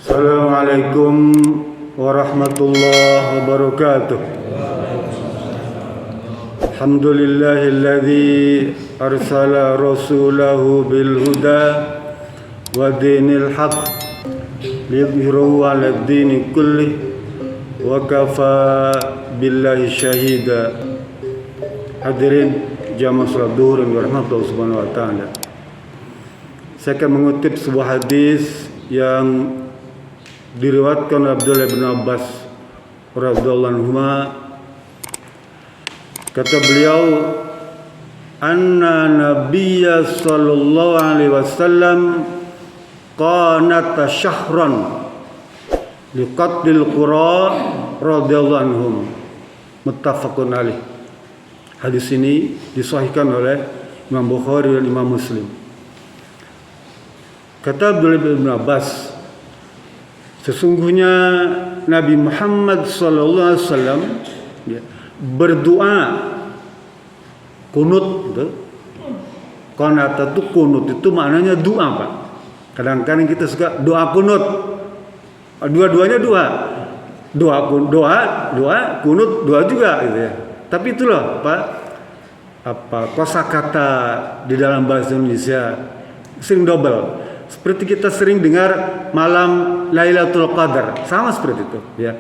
Assalamualaikum warahmatullahi wabarakatuh. Alhamdulillahilladzi arsala rasulahu bil huda wa dinil haq liyudhhirahu 'alad dini kullih wa kafa billahi syahida. Hadirin jamaah salat zuhur yang dirahmati Subhanahu wa taala. Saya akan mengutip sebuah hadis yang diriwayatkan oleh Abdullah bin Abbas radhiyallahu anhuma. Kata beliau, anna nabiyya sallallahu alaihi wasallam qanata syahran liqatlil qura radhiyallahu anhum. Muttafaqun alaih. Hadis ini disahihkan oleh Imam Bukhari dan Imam Muslim. Kata Abdullah bin Abbas, sesungguhnya Nabi Muhammad sallallahu alaihi wasallam berdoa kunut. Qanata itu kunut itu maknanya doa, Pak. Kadang-kadang kita suka doa kunut. Dua-duanya doa. Doa kunut doa juga gitu ya. Tapi itulah kosakata di dalam bahasa Indonesia sering double. Seperti kita sering dengar malam Lailatul Qadar, sama seperti itu ya.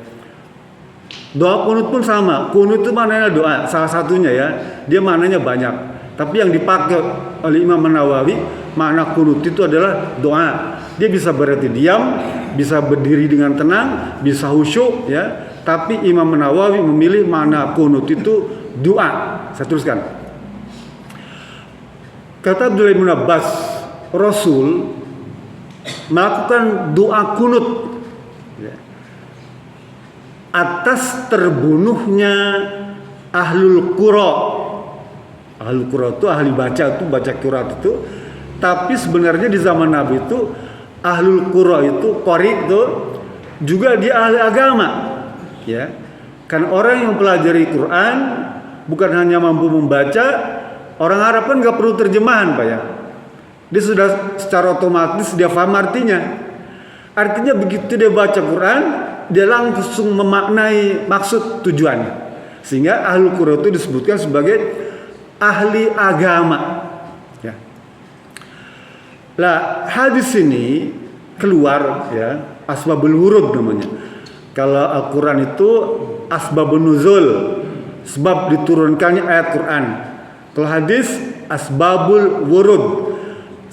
Doa kunut pun sama. Kunut itu maknanya doa, salah satunya ya. Dia maknanya banyak. Tapi yang dipakai oleh Imam Nawawi, makna kunut itu adalah doa. Dia bisa berarti diam, bisa berdiri dengan tenang, bisa khusyuk ya. Tapi Imam Nawawi memilih makna kunut itu doa. Saya teruskan. Kata Abdullah bin Abbas, Rasul melakukan doa kunut atas terbunuhnya ahlul qura. Ahlul qura itu ahli baca, itu baca Quran itu. Tapi sebenarnya di zaman Nabi itu ahlul qura itu qari itu juga dia ahli agama. Ya. Kan orang yang pelajari Quran bukan hanya mampu membaca, orang Arab kan nggak perlu terjemahan, Pak ya. Dia sudah secara otomatis dia paham artinya. Artinya begitu dia baca Quran, dia langsung memaknai maksud tujuannya. Sehingga ahlul Quran itu disebutkan sebagai ahli agama. Ya. Lah hadis ini keluar ya, asbabul wurud namanya. Kalau Al-Quran itu asbabun nuzul, sebab diturunkannya ayat Quran. Kalau hadis asbabul wurud,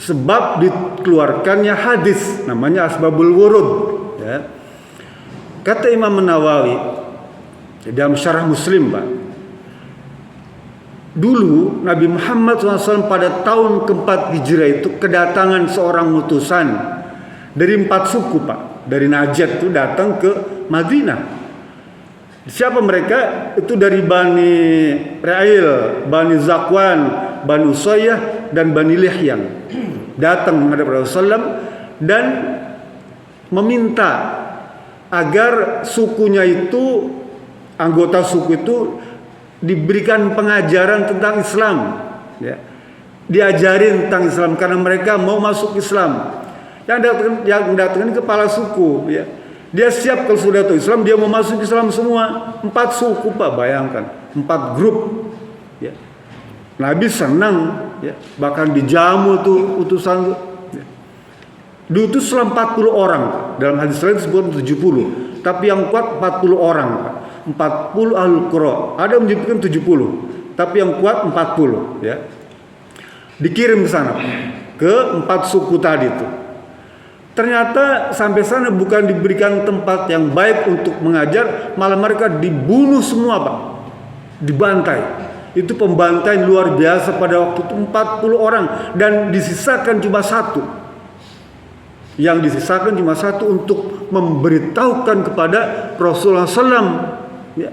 sebab dikeluarkannya hadis, namanya asbabul wurud ya. Kata Imam Nawawi dalam syarah Muslim, Pak, dulu Nabi Muhammad SAW pada tahun keempat Hijrah itu kedatangan seorang utusan dari 4 suku, Pak. Dari Najd itu datang ke Madinah. Siapa mereka? Itu dari Bani Ra'il, Bani Zakwan, Bani Usayyah dan Bani Lihyan. Datang menghadap Rasulullah dan meminta agar sukunya itu, anggota suku itu diberikan pengajaran tentang Islam ya. Diajarin tentang Islam karena mereka mau masuk Islam. Yang datang kepala suku ya. Dia siap kalau sudah tahu Islam, dia mau masuk Islam semua. 4 suku, Pak, bayangkan. 4 grup ya. Nabi senang ya, bahkan dijamu tuh utusan ya. Diutus 40 orang. Dalam hadis lain disebut 70. Tapi yang kuat 40 orang, Pak. 40 ahlul qura. Ada yang menyebutkan 70. Tapi yang kuat 40 ya. Dikirim ke sana ke 4 suku tadi itu. Ternyata sampai sana bukan diberikan tempat yang baik untuk mengajar, malah mereka dibunuh semua, Pak. Dibantai. Itu pembantaian luar biasa pada waktu itu 40 orang dan disisakan cuma 1. Yang disisakan cuma 1 untuk memberitahukan kepada Rasulullah SAW ya,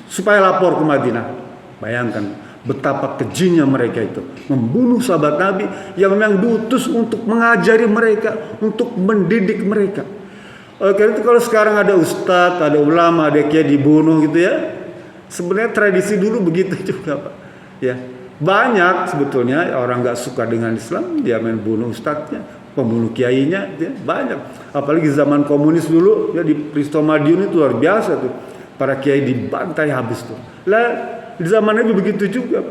supaya lapor ke Madinah. Bayangkan betapa kejinya mereka itu, membunuh sahabat Nabi yang memang diutus untuk mengajari mereka, untuk mendidik mereka. Karena itu kalau sekarang ada ustadz, ada ulama, ada kiai dibunuh gitu ya, sebenarnya tradisi dulu begitu juga, Pak. Ya, banyak sebetulnya orang nggak suka dengan Islam, dia main bunuh ustadznya, pembunuh kiainya ya, banyak. Apalagi zaman komunis dulu ya, di Risto Madiun itu luar biasa tuh, para kiai dibantai habis tuh. Lah di zaman Nabi begitu juga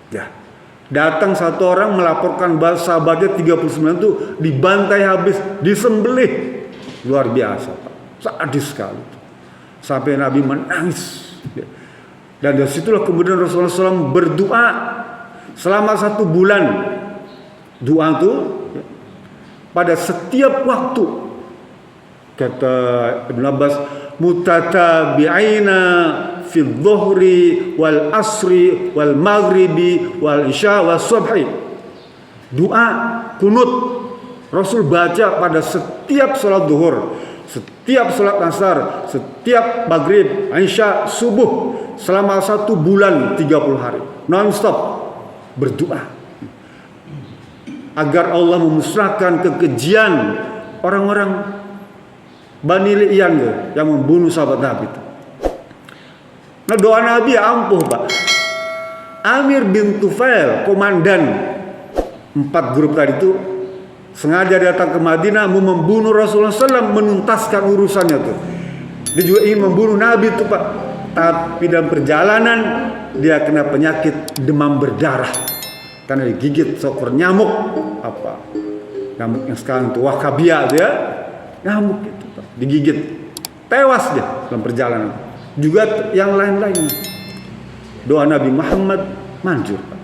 ya, datang satu orang melaporkan bahwa sahabatnya 39 tuh dibantai habis, disembelih, luar biasa Pak, sadis sekali sampai Nabi menangis ya. Dan dari situlah kemudian Rasulullah SAW berdoa selama 1 bulan. Doa itu ya, pada setiap waktu, kata Ibn Abbas, mutatabi'aina fil dhuhri wal asri wal maghribi wal isya wal subhi. Doa kunut Rasul baca pada setiap sholat duhur, setiap sholat asar, setiap maghrib, isya, subuh, selama 1 bulan 30 hari non-stop berdoa agar Allah memusnahkan kekejian orang-orang Bani Li'yan yang membunuh sahabat Nabi itu. Nah, doa Nabi ampuh Pak. Amir bin Tufail, komandan 4 grup tadi itu, sengaja datang ke Madinah mau membunuh Rasulullah SAW, menuntaskan urusannya tuh. Dia juga ingin membunuh Nabi itu Pak. Tapi dalam perjalanan dia kena penyakit demam berdarah karena digigit seekor nyamuk, apa nyamuk yang sekarang itu Wakabia dia, nyamuk itu Pak, digigit, tewas dia dalam perjalanan. Juga yang lain-lainnya. Doa Nabi Muhammad manjur Pak.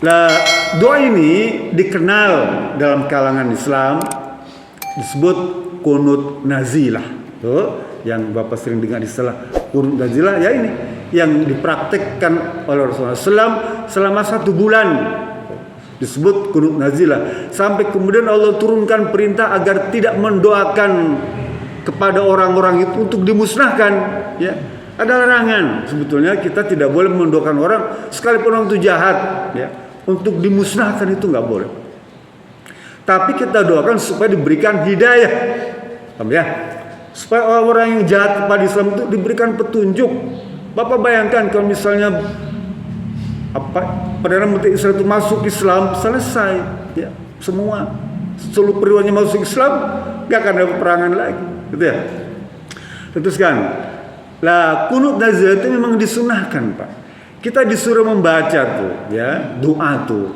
Nah, doa ini dikenal dalam kalangan Islam disebut kunut nazilah. Tuh, yang Bapak sering dengar istilah kunut nazilah ya, ini yang dipraktekkan oleh Rasulullah SAW selama 1 bulan, disebut kunut nazilah, sampai kemudian Allah turunkan perintah agar tidak mendoakan kepada orang-orang itu untuk dimusnahkan ya. Ada larangan sebetulnya, kita tidak boleh mendoakan orang sekalipun orang itu jahat ya, untuk dimusnahkan itu nggak boleh. Tapi kita doakan supaya diberikan hidayah, paham ya, supaya orang-orang yang jahat kepada Islam itu diberikan petunjuk. Bapak bayangkan kalau misalnya Perdana Menteri Israel itu masuk Islam, selesai ya, semua seluruh periwarnya masuk Islam, gak akan ada peperangan lagi gitu ya. Teruskan. Lah kunut nazilah itu memang disunahkan Pak. Kita disuruh membaca tuh ya, doa tuh.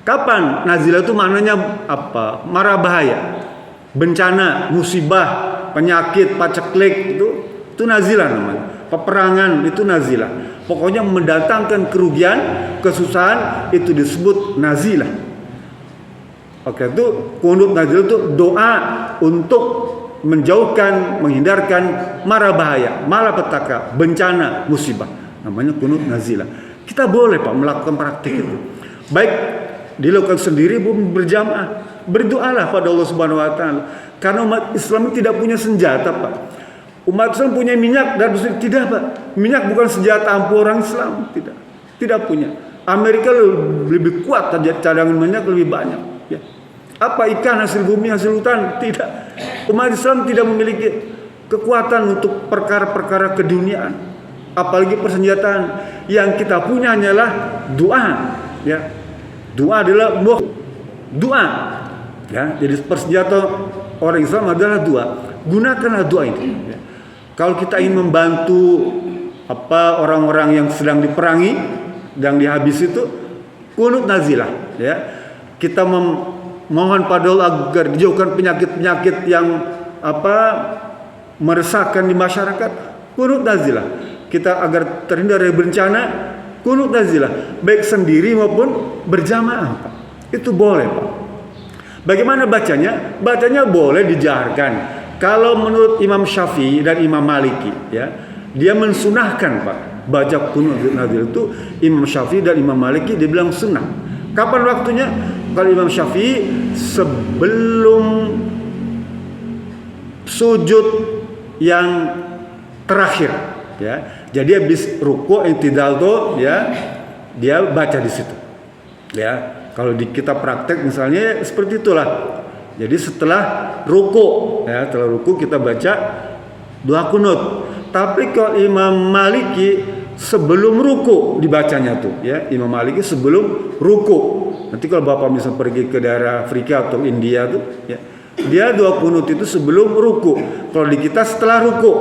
Kapan nazilah itu maknanya apa? Mara bahaya, bencana, musibah, penyakit, paceklik, itu nazilah namanya. Peperangan itu nazilah. Pokoknya mendatangkan kerugian, kesusahan, itu disebut nazilah. Oke, itu kunut nazilah itu doa untuk menjauhkan, menghindarkan mara bahaya, malapetaka, bencana, musibah. Namanya kunut nazilah. Kita boleh Pak melakukan praktik itu. Baik dilakukan sendiri maupun berjamaah. Berdoalah pada Allah Subhanahu wa taala. Karena umat Islam tidak punya senjata Pak. Umat Islam punya minyak dan muslim tidak Pak. Minyak bukan senjata ampuh orang Islam, tidak. Tidak punya. Amerika lebih kuat, cadangan minyak lebih banyak ya. Apa ikan hasil bumi, hasil hutan? Tidak. Umat Islam tidak memiliki kekuatan untuk perkara-perkara keduniaan, apalagi persenjataan. Yang kita punya hanyalah doa ya. Doa adalah doa ya. Jadi persenjata orang Islam adalah doa. Gunakanlah doa ini ya. Kalau kita ingin membantu orang-orang yang sedang diperangi, yang dihabisi itu, kunut nazilah ya. Kita mohon pada Allah agar dijauhkan penyakit-penyakit yang meresahkan di masyarakat, kunut nazilah. Kita agar terhindar dari bencana, kunut nazilah, baik sendiri maupun berjamaah Pak. Itu boleh Pak. Bagaimana bacanya? Bacanya boleh dijaharkan. Kalau menurut Imam Syafi'i dan Imam Maliki ya, dia mensunahkan Pak baca kunut nazilah itu. Imam Syafi'i dan Imam Maliki dia bilang sunnah. Kapan waktunya? Kalau Imam Syafi'i sebelum sujud yang terakhir ya. Jadi habis ruku' i'tidal tuh ya, dia baca di situ. Ya, kalau di kita praktek misalnya seperti itulah. Jadi setelah ruku ya, setelah ruku kita baca doa kunut. Tapi kalau Imam Maliki sebelum ruku dibacanya tuh ya, Imam Maliki sebelum ruku Nanti kalau Bapak bisa pergi ke daerah Afrika atau India tuh, ya, dia doa kunut itu sebelum ruku. Kalau di kita setelah ruku,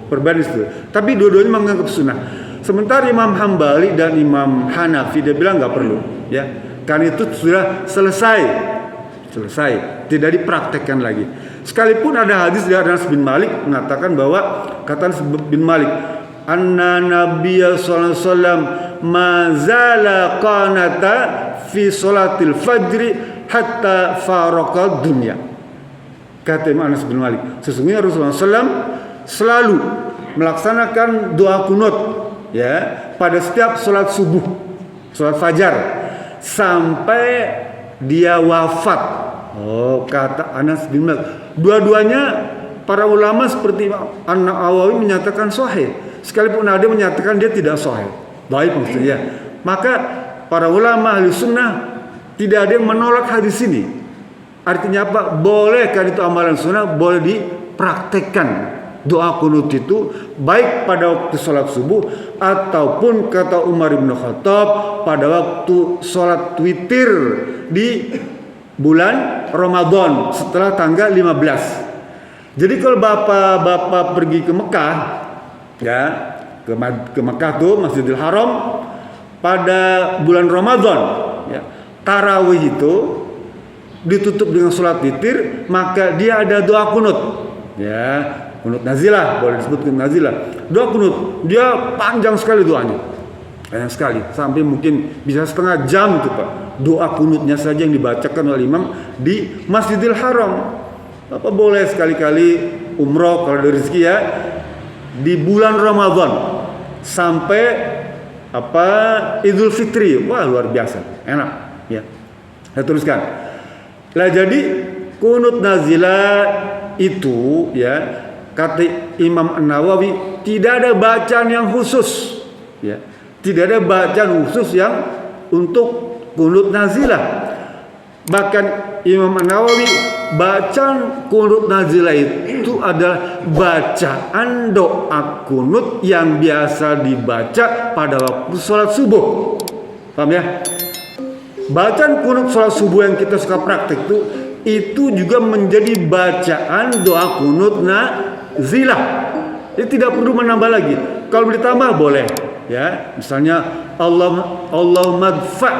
berbeda itu. Tapi dua-duanya menganggap sunnah. Sementara Imam Hambali dan Imam Hanafi dia bilang nggak perlu, ya, karena itu sudah selesai, tidak dipraktekkan lagi. Sekalipun ada hadis dari Anas bin Malik mengatakan bahwa kata Anas bin Malik, anna Nabiya sallallahu alaihi wasallam mazala qanata fi salatil fajri hatta faraqad dunya. Kata Imam Anas bin Malik, sesungguhnya Rasulullah SAW selalu melaksanakan doa kunut, ya, pada setiap salat subuh, salat fajar, sampai dia wafat. Oh, kata Anas bin Malik. Dua-duanya para ulama seperti An-Nawawi menyatakan sahih. Sekalipun ada menyatakan dia tidak sahih. Baik maksudnya. Maka para ulama ahli sunnah tidak ada yang menolak hadis ini. Artinya apa? Boleh kan itu amalan sunnah, boleh dipraktekkan. Doa kunut itu baik pada waktu sholat subuh ataupun kata Umar bin Khattab pada waktu sholat witir di bulan Ramadan setelah tanggal 15. Jadi kalau bapak pergi ke Mekah, ya, ke Mekah tuh Masjidil Haram pada bulan Ramadan, ya, tarawih itu ditutup dengan sholat witir, maka dia ada doa kunut, ya, kunut nazilah, boleh disebut kunut nazilah. Doa kunut, dia panjang sekali doanya, banyak sekali, sampai mungkin bisa setengah jam itu Pak. Doa kunutnya saja yang dibacakan oleh imam di Masjidil Haram. Bapak boleh sekali-kali umroh kalau ada rezeki, ya, di bulan Ramadan sampai Idul Fitri. Wah, luar biasa, enak, ya. Saya teruskan. Lah jadi kunut nazilah itu, ya, kata Imam An-Nawawi tidak ada bacaan yang khusus, ya. Tidak ada bacaan khusus yang untuk kunut nazilah. Bahkan Imam An-Nawawi, bacaan kunut nazilah itu adalah bacaan doa kunut yang biasa dibaca pada waktu sholat subuh. Paham ya? Bacaan kunut sholat subuh yang kita suka praktek itu juga menjadi bacaan doa kunut nazilah. Jadi tidak perlu menambah lagi. Kalau ditambah boleh, ya. Misalnya Allahumma dfa'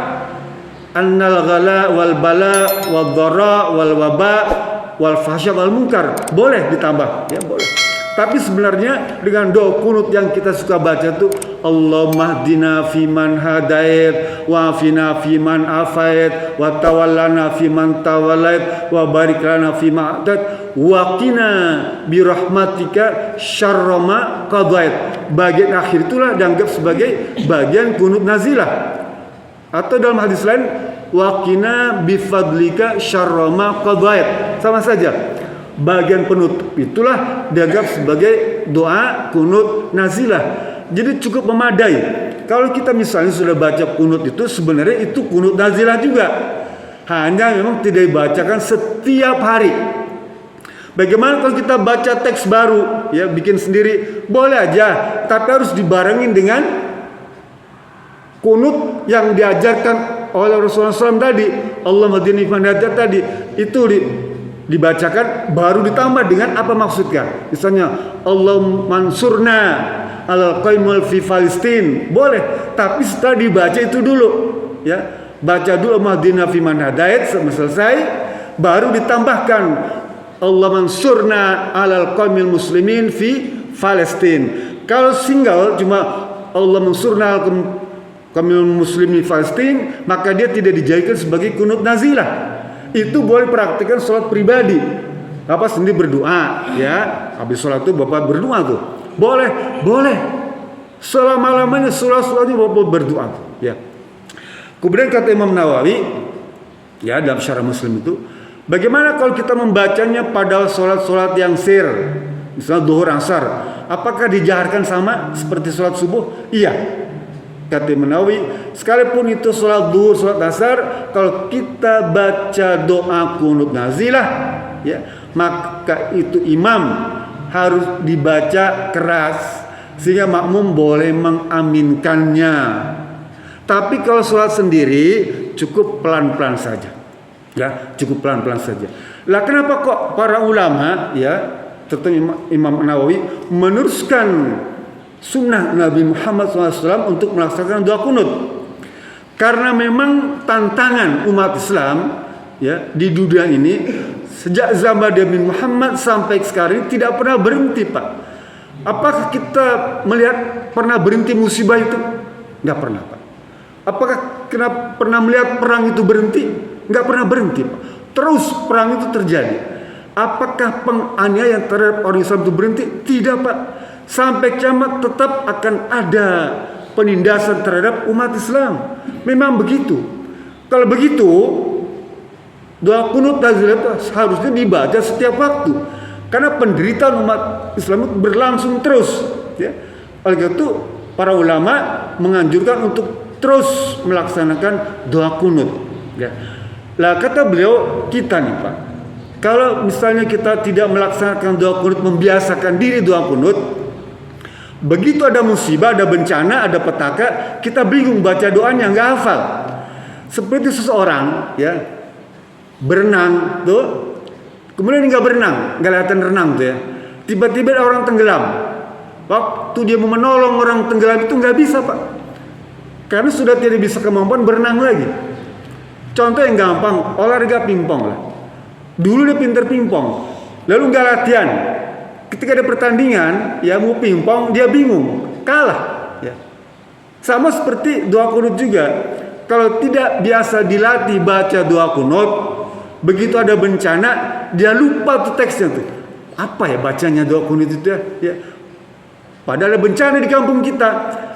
annal ghala wal bala wal dharra wal waba wal fahsya wal munkar, boleh ditambah, ya, boleh. Tapi sebenarnya dengan doa kunut yang kita suka baca tuh, Allahumma hdina fiman hadait wa afina fiman afait wa tawallana fiman tawallait wa barik lana fima atait wa qina bi rahmatika syarra ma qadait. Bagian akhir itulah dianggap sebagai bagian kunut nazilah. Atau dalam hadis lain, wa qina bi fadlika syarra ma qadait. Sama saja. Bagian penutup itulah dianggap sebagai doa kunut nazilah. Jadi cukup memadai. Kalau kita misalnya sudah baca kunut itu, sebenarnya itu kunut nazilah juga. Hanya memang tidak dibacakan setiap hari. Bagaimana kalau kita baca teks baru, ya, bikin sendiri, boleh aja, tapi harus dibarengin dengan kunut yang diajarkan oleh Rasulullah SAW tadi, Allahumma hdini fiman hadait tadi, itu dibacakan, baru ditambah dengan apa maksudnya. Misalnya Allahumma mansurna alal qaimul fi Palestin, boleh, tapi setelah dibaca itu dulu, ya, baca dulu Allahumma fiman hadait, selesai, baru ditambahkan Allah mansurna alal qaimil muslimin fi Palestin. Kalau single cuma Allah mansurna alal qaimil muslimin fi Palestin, maka dia tidak dijadikan sebagai kunut nazilah. Itu boleh praktikkan sholat pribadi. Bapak sendiri berdoa, ya, habis sholat itu Bapak berdoa tuh. Boleh. Selama-lamanya sholat-sholatnya Bapak berdoa, ya. Kemudian kata Imam Nawawi, ya, dalam Syarah Muslim itu, bagaimana kalau kita membacanya pada sholat-sholat yang sir, misalnya zuhur, asar, apakah dijaharkan sama seperti sholat subuh? Iya. Kata Imam Nawawi, sekalipun itu sholat zuhur, sholat asar, kalau kita baca doa kunut nazilah, ya, maka itu imam harus dibaca keras sehingga makmum boleh mengaminkannya. Tapi kalau sholat sendiri, cukup pelan-pelan saja. Ya, cukup pelan-pelan saja. Lah kenapa kok para ulama ya, terutama Imam Nawawi meneruskan sunnah Nabi Muhammad SAW untuk melaksanakan doa kunut? Karena memang tantangan umat Islam ya di dunia ini sejak zaman Nabi Muhammad sampai sekarang tidak pernah berhenti, Pak. Apakah kita melihat pernah berhenti musibah itu? Nggak pernah, Pak. Apakah pernah melihat perang itu berhenti? Nggak pernah berhenti, Pak. Terus perang itu terjadi. Apakah penganiayaan terhadap orang Islam itu berhenti? Tidak, Pak. Sampai kiamat tetap akan ada penindasan terhadap umat Islam. Memang begitu. Kalau begitu, doa kunut nazilah harusnya dibaca setiap waktu. Karena penderitaan umat Islam itu berlangsung terus. Ya. Oleh itu, para ulama menganjurkan untuk terus melaksanakan doa kunut. Ya. Lah kata beliau, kita nih Pak, kalau misalnya kita tidak melaksanakan doa kunut, membiasakan diri doa kunut, begitu ada musibah, ada bencana, ada petaka, kita bingung baca doanya, nggak hafal. Seperti seseorang ya berenang tuh, kemudian nggak berenang, nggak kelihatan renang tuh ya, tiba-tiba orang tenggelam. Waktu dia mau menolong orang tenggelam itu nggak bisa, Pak, karena sudah tidak bisa kemampuan berenang lagi. Contoh yang gampang, olahraga pingpong lah. Dulu dia pinter pingpong, lalu nggak latihan. Ketika ada pertandingan, ya mau pingpong dia bingung, kalah. Ya. Sama seperti doa kunut juga. Kalau tidak biasa dilatih baca doa kunut, begitu ada bencana dia lupa tuh teksnya tuh. Apa ya bacanya doa kunut itu ya? Ya. Padahal ada bencana di kampung kita,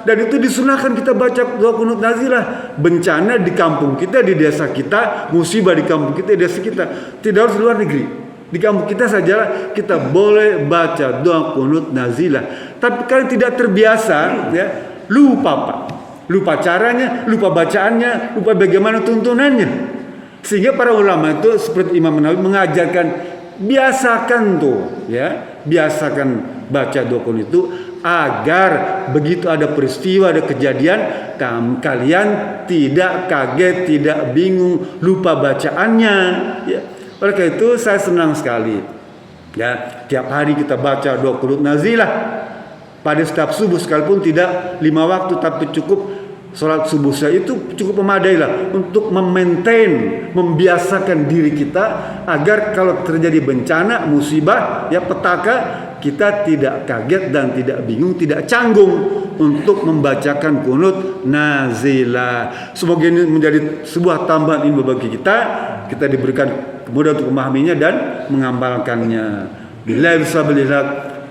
dan itu disunahkan kita baca doa kunut nazilah. Bencana di kampung kita, di desa kita, musibah di kampung kita, di desa kita. Tidak harus di luar negeri. Di kampung kita saja kita boleh baca doa kunut nazilah. Tapi kalau tidak terbiasa, ya lupa, Pak. Lupa caranya, lupa bacaannya, lupa bagaimana tuntunannya. Sehingga para ulama itu seperti Imam Nawawi mengajarkan, biasakan tuh, ya, biasakan baca doa kunut itu, agar begitu ada peristiwa, ada kejadian, kalian tidak kaget, tidak bingung, lupa bacaannya. Ya. Oleh karena itu saya senang sekali. Ya, tiap hari kita baca doa kunut nazilah. Pada setiap subuh sekalipun tidak 5 waktu, tapi cukup sholat subuh saya itu cukup memadai lah untuk memaintain, membiasakan diri kita agar kalau terjadi bencana, musibah, ya petaka, kita tidak kaget dan tidak bingung, tidak canggung untuk membacakan kunut nazilah. Semoga ini menjadi sebuah tambahan ilmu bagi kita. Kita diberikan kemudahan untuk memahaminya dan mengamalkannya. Billahi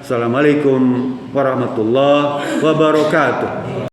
Assalamualaikum warahmatullahi wabarakatuh.